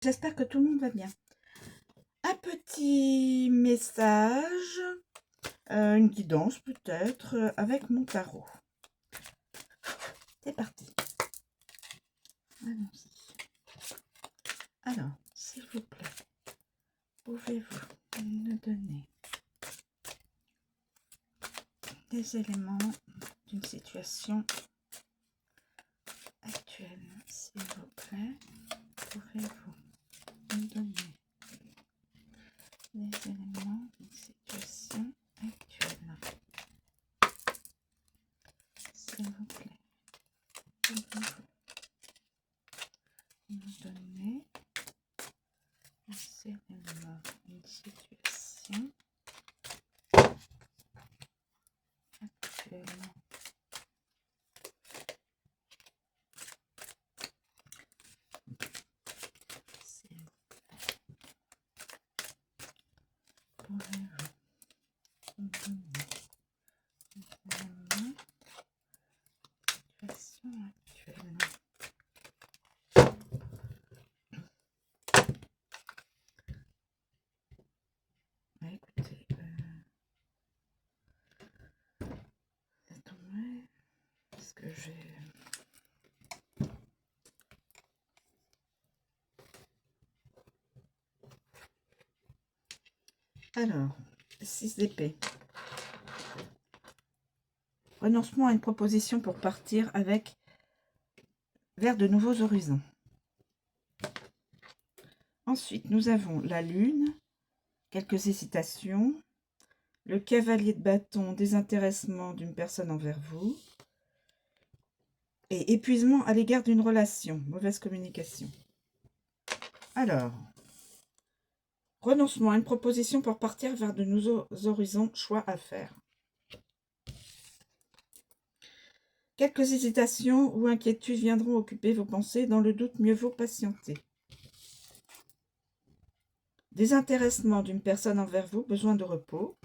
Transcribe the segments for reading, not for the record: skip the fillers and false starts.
J'espère que tout le monde va bien. Un petit message, une guidance peut-être, avec mon tarot. C'est parti. Allons-y. Alors, s'il vous plaît, pouvez-vous me donner des éléments d'une situation actuelle, s'il vous plaît, pouvez-vous me donner des éléments d'une situation actuelle, s'il vous plaît, pouvez-vous me donner des éléments d'une situation actuelle. Écoutez, attendez, parce que j'ai... Alors, 6 d'épée. Renoncement à une proposition pour partir vers de nouveaux horizons. Ensuite, nous avons la lune, quelques hésitations, le cavalier de bâton, désintéressement d'une personne envers vous, et épuisement à l'égard d'une relation, mauvaise communication. Alors, renoncement à une proposition pour partir vers de nouveaux horizons, choix à faire. Quelques hésitations ou inquiétudes viendront occuper vos pensées. Dans le doute, mieux vaut patienter. Désintéressement d'une personne envers vous, besoin de repos.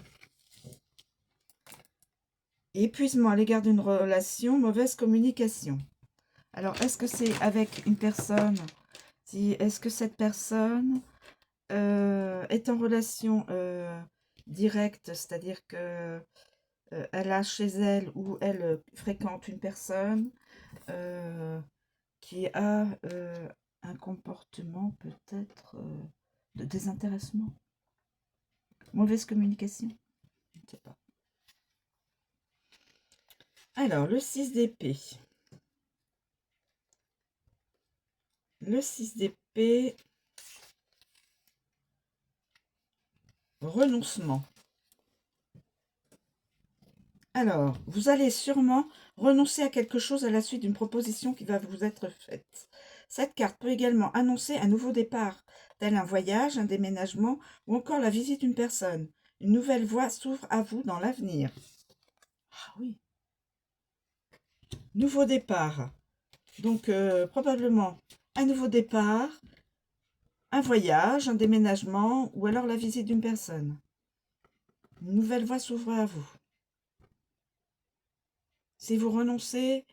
Épuisement à l'égard d'une relation, mauvaise communication. Alors, est-ce que c'est avec une personne? Est-ce que cette personne est en relation directe, c'est-à-dire que elle a chez elle ou elle fréquente une personne qui a un comportement peut-être de désintéressement, mauvaise communication, je ne sais pas. Alors, le 6 d'épée. Le 6 d'épée, renoncement. Alors, vous allez sûrement renoncer à quelque chose à la suite d'une proposition qui va vous être faite. Cette carte peut également annoncer un nouveau départ, tel un voyage, un déménagement ou encore la visite d'une personne. Une nouvelle voie s'ouvre à vous dans l'avenir. Ah oui. Nouveau départ. Donc, probablement un nouveau départ, un voyage, un déménagement ou alors la visite d'une personne. Une nouvelle voie s'ouvre à vous. Si vous renoncez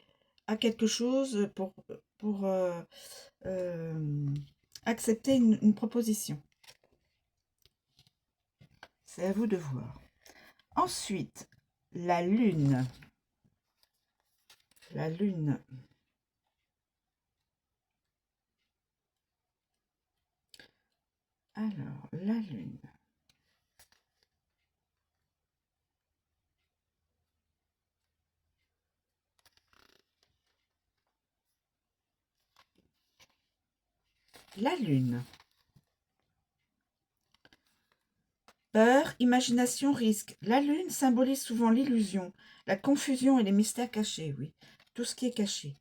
à quelque chose pour accepter une proposition. C'est à vous de voir. Ensuite, la lune. La lune. Alors, la lune. La lune. Peur, imagination, risque. La lune symbolise souvent l'illusion, la confusion et les mystères cachés, oui. Tout ce qui est caché.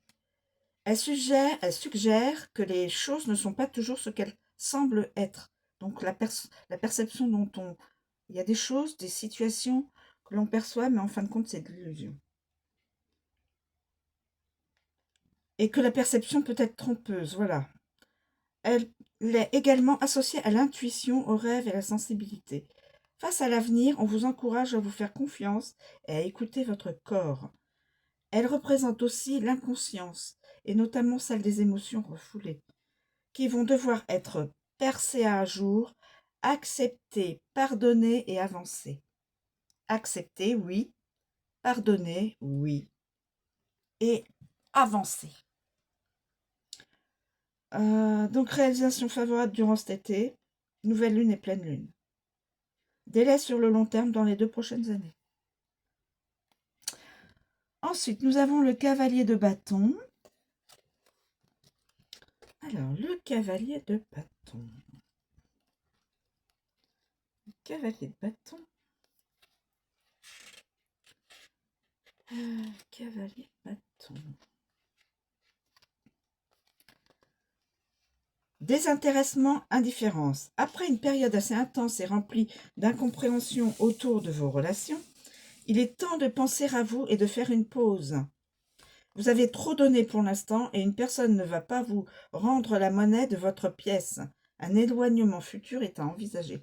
Elle suggère que les choses ne sont pas toujours ce qu'elles semblent être. Donc la perception dont on... Il y a des choses, des situations que l'on perçoit, mais en fin de compte, c'est de l'illusion. Et que la perception peut être trompeuse, voilà. Elle est également associée à l'intuition, au rêve et à la sensibilité. Face à l'avenir, on vous encourage à vous faire confiance et à écouter votre corps. Elle représente aussi l'inconscience, et notamment celle des émotions refoulées. qui vont devoir être percées à jour, acceptées, pardonnées et avancées. Accepter, oui. Pardonner, oui. Et avancer. Donc, réalisation favorable durant cet été. Nouvelle lune et pleine lune. Délai sur le long terme dans les 2 prochaines années. Ensuite, nous avons le cavalier de bâton. Alors, le cavalier de bâton. Le cavalier de bâton. Cavalier de bâton. Désintéressement, indifférence. Après une période assez intense et remplie d'incompréhension autour de vos relations, il est temps de penser à vous et de faire une pause. Vous avez trop donné pour l'instant et une personne ne va pas vous rendre la monnaie de votre pièce. Un éloignement futur est à envisager.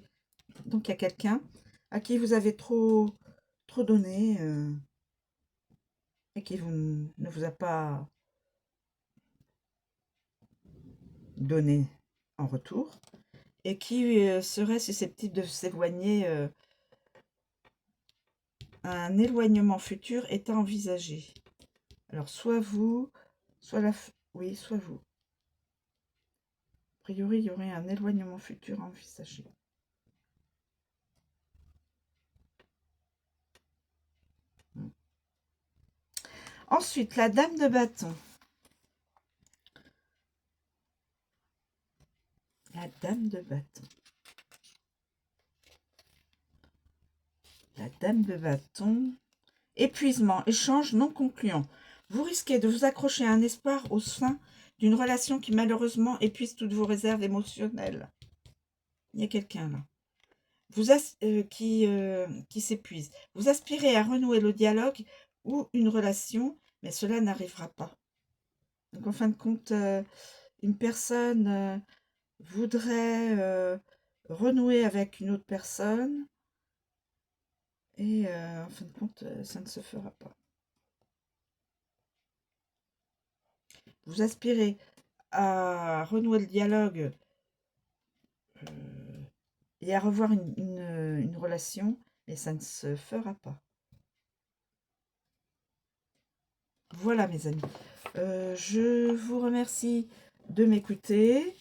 Donc il y a quelqu'un à qui vous avez trop donné et qui ne vous a pas donné en retour et qui serait susceptible de s'éloigner. Un éloignement futur est à envisager. Alors soit vous, soit oui, soit vous. A priori, il y aurait un éloignement futur à envisager. Ensuite, la dame de bâton. La dame de bâton. La dame de bâton. Épuisement, échange non concluant. Vous risquez de vous accrocher à un espoir au sein d'une relation qui malheureusement épuise toutes vos réserves émotionnelles. Il y a quelqu'un là. Qui s'épuise. Vous aspirez à renouer le dialogue ou une relation, mais cela n'arrivera pas. Donc en fin de compte, une personne voudrait renouer avec une autre personne et en fin de compte, ça ne se fera pas. Vous aspirez à renouer le dialogue et à revoir une relation, mais ça ne se fera pas. Voilà mes amis. Je vous remercie de m'écouter.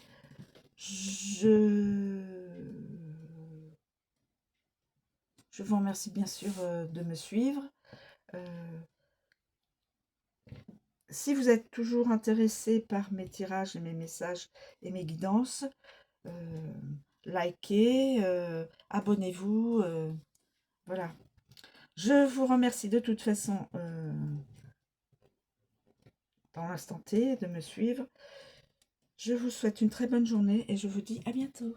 Je vous remercie bien sûr de me suivre. Si vous êtes toujours intéressé par mes tirages et mes messages et mes guidances, likez, abonnez-vous. Voilà. Je vous remercie de toute façon dans l'instant T de me suivre. Je vous souhaite une très bonne journée et je vous dis à bientôt.